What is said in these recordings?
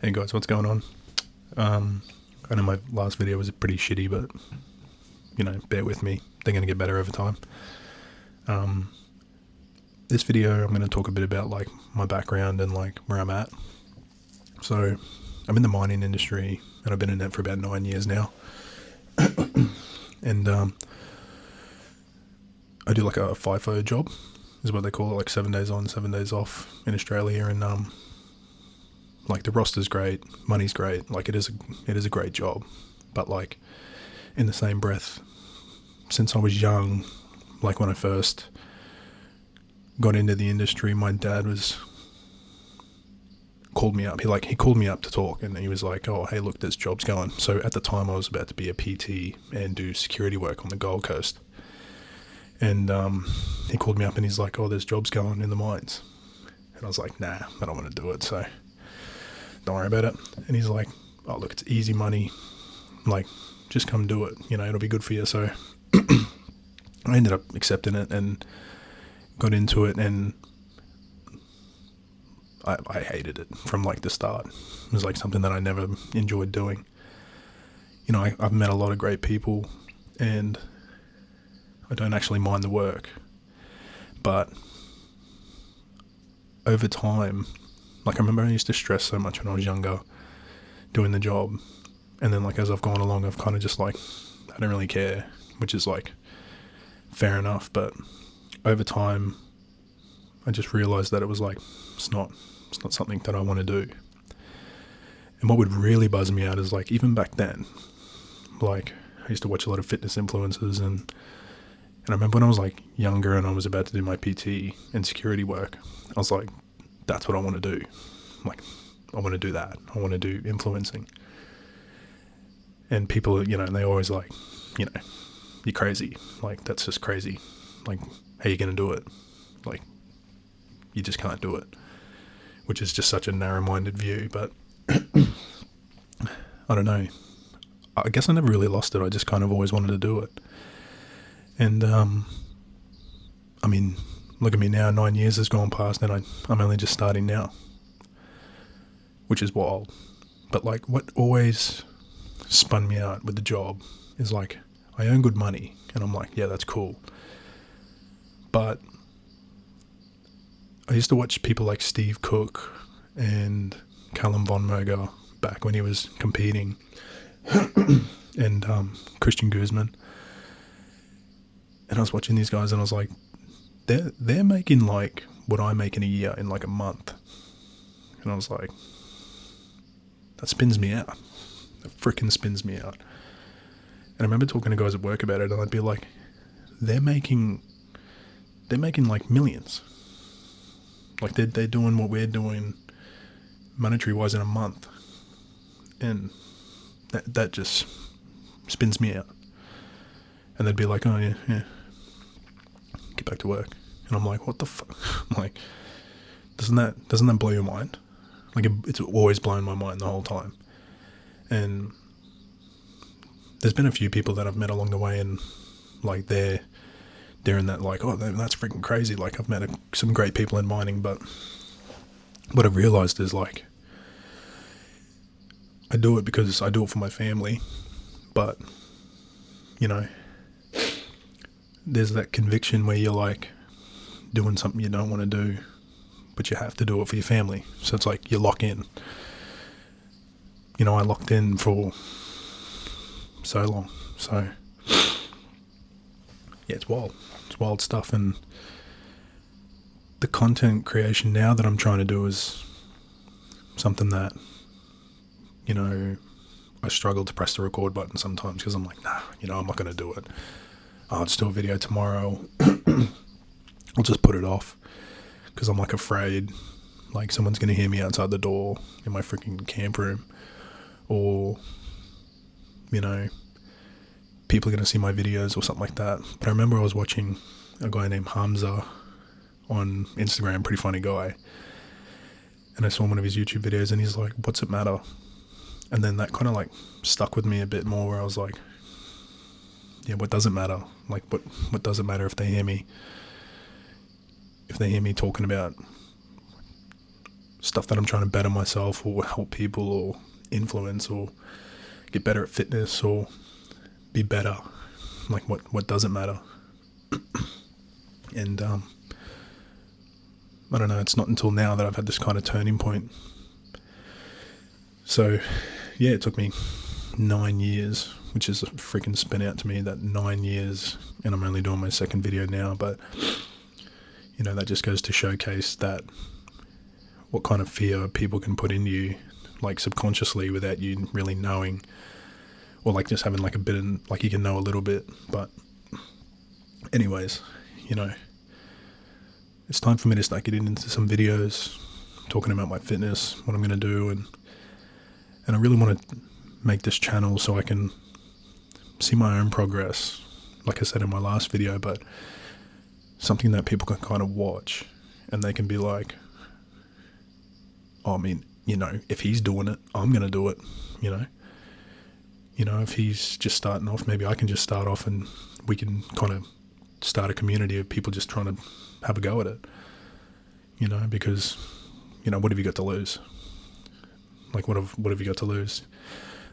Hey guys, what's going on? I know my last video was pretty shitty, but bear with me. They're going to get better over time. Um, this video, I'm going to talk a bit about like my background and like where I'm at. So, I'm in the mining industry, and I've been in it for about 9 years now. And I do like a FIFO job, is what they call it, like 7 days on, 7 days off in Australia, and like the roster's great, money's great, like it is a great job, but like in the same breath, since I was young, like when I first got into the industry, my dad was called me up. He called me up to talk, and he was like, "Oh, hey, look, this job's going." So at the time, I was about to be a PT and do security work on the Gold Coast, and he called me up and he's like, "Oh, there's jobs going in the mines," and I was like, "Nah, I don't want to do it. So don't worry about it." And he's like, "Oh, look, it's easy money. Like, just come do it. It'll be good for you." So I ended up accepting it and got into it, and I hated it from like the start. It was like something that I never enjoyed doing. I've met a lot of great people, and I don't actually mind the work, but over time, like I remember I used to stress so much when I was younger doing the job, and then like as I've gone along, I've kind of just like, I don't really care, which is like fair enough. But over time, I just realized that it was like, it's not something that I want to do. And what would really buzz me out is like, even back then, like I used to watch a lot of fitness influencers, and I remember when I was like younger and I was about to do my PT and security work, I was like, that's what I want to do. Like, I want to do that. I want to do influencing. And people, they always like, you're crazy. Like, that's just crazy. Like, how you going to do it? Like, you just can't do it. Which is just such a narrow-minded view. But I don't know. I guess I never really lost it. I just kind of always wanted to do it. And, I mean, look at me now, 9 years has gone past, and I'm only just starting now, which is wild. But like, what always spun me out with the job is like, I earn good money, and I'm like, yeah, that's cool. But I used to watch people like Steve Cook and Callum Von Moger back when he was competing, and Christian Guzman. And I was watching these guys, and I was like, they're making like what I make in a year in like a month. And I was like, that spins me out. That freaking spins me out. And I remember talking to guys at work about it, and I'd be like, they're making like millions. Like they're doing what we're doing monetary wise in a month. And that just spins me out. And they'd be like, "Oh yeah, get back to work." And I'm like, what the fuck? I'm like, doesn't that blow your mind? Like, it's always blown my mind the whole time. And there's been a few people that I've met along the way, and like they're in that like, oh, that's freaking crazy. Like, I've met some great people in mining, but what I've realized is like, I do it because I do it for my family, but there's that conviction where you're like doing something you don't want to do, but you have to do it for your family. So it's like you lock in. I locked in for so long. So yeah, it's wild. It's wild stuff. And the content creation now that I'm trying to do is something that, I struggle to press the record button sometimes, because I'm like, nah, I'm not going to do it. I'll just do a video tomorrow. I'll just put it off because I'm like afraid like someone's going to hear me outside the door in my freaking camp room, or people are going to see my videos or something like that. But I remember I was watching a guy named Hamza on Instagram, pretty funny guy, and I saw one of his YouTube videos, and he's like, "What's it matter?" And then that kind of like stuck with me a bit more, where I was like, yeah, what does it matter? Like, what does it matter if they hear me talking about stuff that I'm trying to better myself or help people or influence or get better at fitness or be better. Like what doesn't matter. And I don't know, it's not until now that I've had this kind of turning point. So yeah, it took me 9 years, which is a freaking spin out to me, that 9 years, and I'm only doing my second video now, but you know, that just goes to showcase that what kind of fear people can put into you, like subconsciously, without you really knowing, or like just having like a bit of, like you can know a little bit. But anyways, you know, it's time for me to start getting into some videos talking about my fitness, what I'm going to do, and I really want to make this channel so I can see my own progress, like I said in my last video, but something that people can kind of watch and they can be like, oh, I mean, you know, if he's doing it, I'm going to do it, you know, if he's just starting off, maybe I can just start off and we can kind of start a community of people just trying to have a go at it, you know, because, you know, what have you got to lose? Like, what have you got to lose?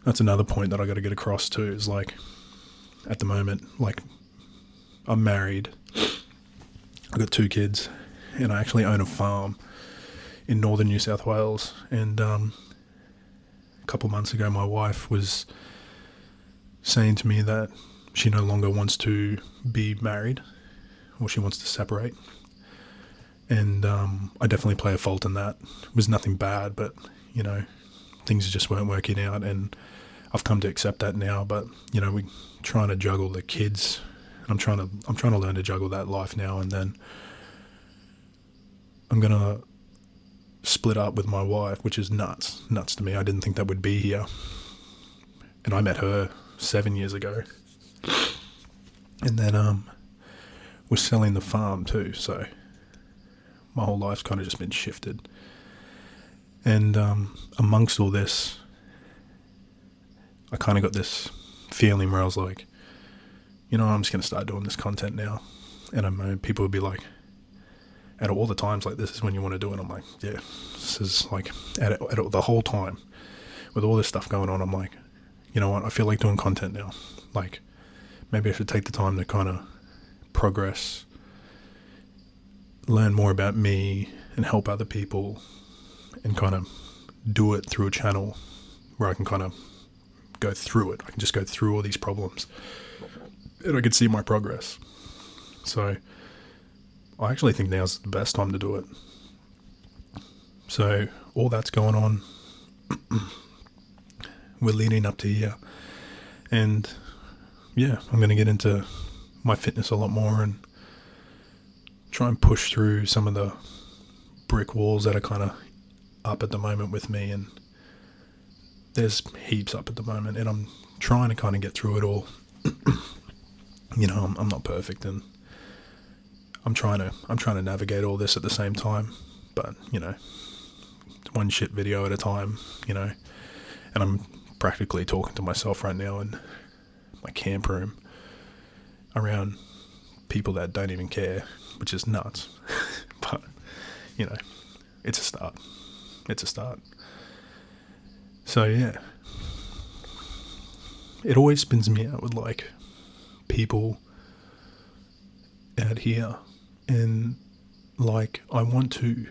That's another point that I got to get across too, is like, at the moment, like, I'm married, I've got 2 kids, and I actually own a farm in northern New South Wales. And a couple months ago, my wife was saying to me that she no longer wants to be married, or she wants to separate. And I definitely play a fault in that. It was nothing bad, but, you know, things just weren't working out, and I've come to accept that now. But, you know, we're trying to juggle the kids, and I'm trying to learn to juggle that life now. And then I'm gonna split up with my wife, which is nuts to me. I didn't think that would be here, and I met her 7 years ago. And then we're selling the farm too, so my whole life's kind of just been shifted. And amongst all this, I kind of got this feeling where I was like, you know, I'm just going to start doing this content now. And I know people would be like, out of all the times, like, this is when you want to do it. I'm like, yeah, this is like, at the whole time, with all this stuff going on, I'm like, you know what, I feel like doing content now. Like, maybe I should take the time to kind of progress, learn more about me, and help other people, and kind of do it through a channel where I can kind of go through it. I can just go through all these problems, and I can see my progress. So I actually think now's the best time to do it. So all that's going on. We're leading up to here, and yeah, I'm going to get into my fitness a lot more and try and push through some of the brick walls that are kind of up at the moment with me. And there's heaps up at the moment, and I'm trying to kind of get through it all. You know, I'm not perfect, and I'm trying to navigate all this at the same time. But, you know, it's one shit video at a time, you know. And I'm practically talking to myself right now in my camp room around people that don't even care, which is nuts. But, you know, it's a start. It's a start. So, yeah. It always spins me out with, like, people out here, and, like, I want to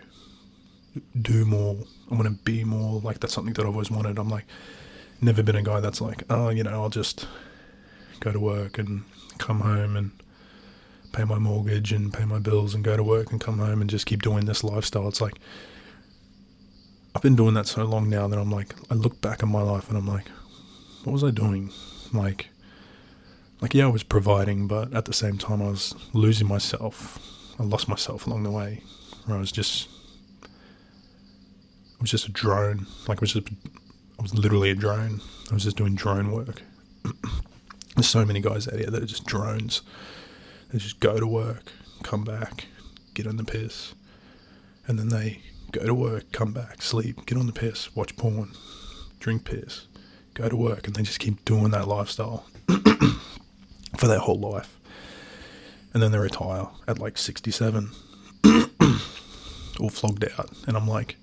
do more. I want to be more. Like, that's something that I've always wanted. I'm, like, never been a guy that's like, oh, you know, I'll just go to work and come home and pay my mortgage and pay my bills and go to work and come home and just keep doing this lifestyle. It's like, I've been doing that so long now that I'm like, I look back at my life and I'm like, what was I doing? Like, yeah, I was providing, but at the same time I was losing myself. I lost myself along the way, where I was just a drone. Like, I was literally a drone. I was just doing drone work. There's so many guys out here that are just drones. They just go to work, come back, get on the piss, and then they go to work, come back, sleep, get on the piss, watch porn, drink piss, go to work, and they just keep doing that lifestyle for their whole life. And then they retire at like 67, all flogged out. And I'm like,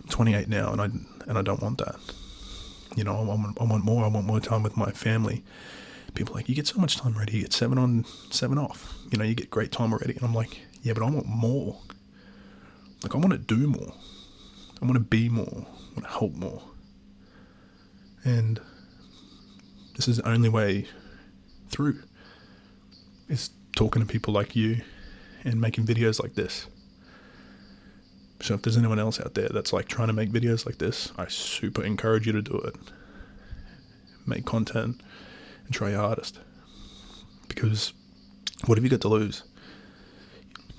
I'm 28 now, and I don't want that. You know, I want more. I want more time with my family. People are like, you get so much time already. You get 7 on, 7 off. You know, you get great time already. And I'm like, yeah, but I want more. Like, I want to do more. I want to be more. I want to help more. And this is the only way through, is talking to people like you and making videos like this. So if there's anyone else out there that's like trying to make videos like this, I super encourage you to do it. Make content and try your hardest. Because what have you got to lose?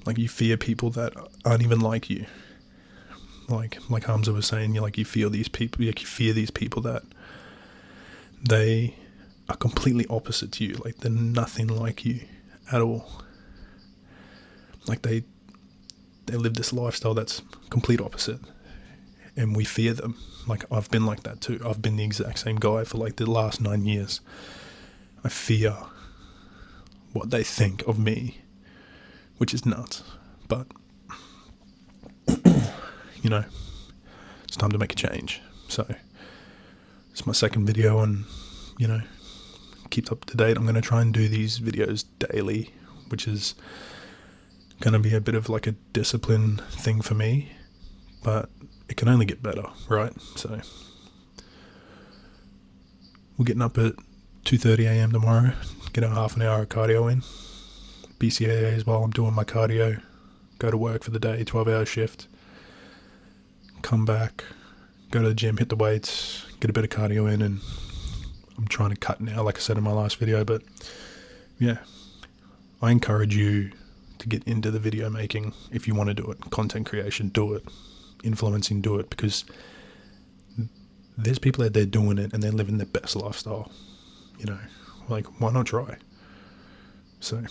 Like, you fear people that aren't even like you. Like Hamza was saying, you fear these people that they are completely opposite to you. Like, they're nothing like you at all. Like, they live this lifestyle that's complete opposite, and we fear them. Like, I've been like that too. I've been the exact same guy for like the last 9 years. I fear what they think of me, which is nuts. But you know, it's time to make a change. So it's my second video, and you know, keep up to date. I'm going to try and do these videos daily, which is going to be a bit of like a discipline thing for me, but it can only get better, right? So we're getting up at 2:30 a.m. tomorrow, get a half an hour of cardio in, BCAAs while I'm doing my cardio, go to work for the day, 12-hour shift, come back, go to the gym, hit the weights, get a bit of cardio in, and I'm trying to cut now, like I said in my last video. But yeah, I encourage you to get into the video making if you want to do it. Content creation, do it. Influencing, do it, because there's people out there doing it and they're living their best lifestyle. You know, like, why not try? So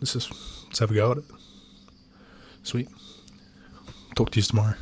let's have a go at it. Sweet. Talk to you tomorrow.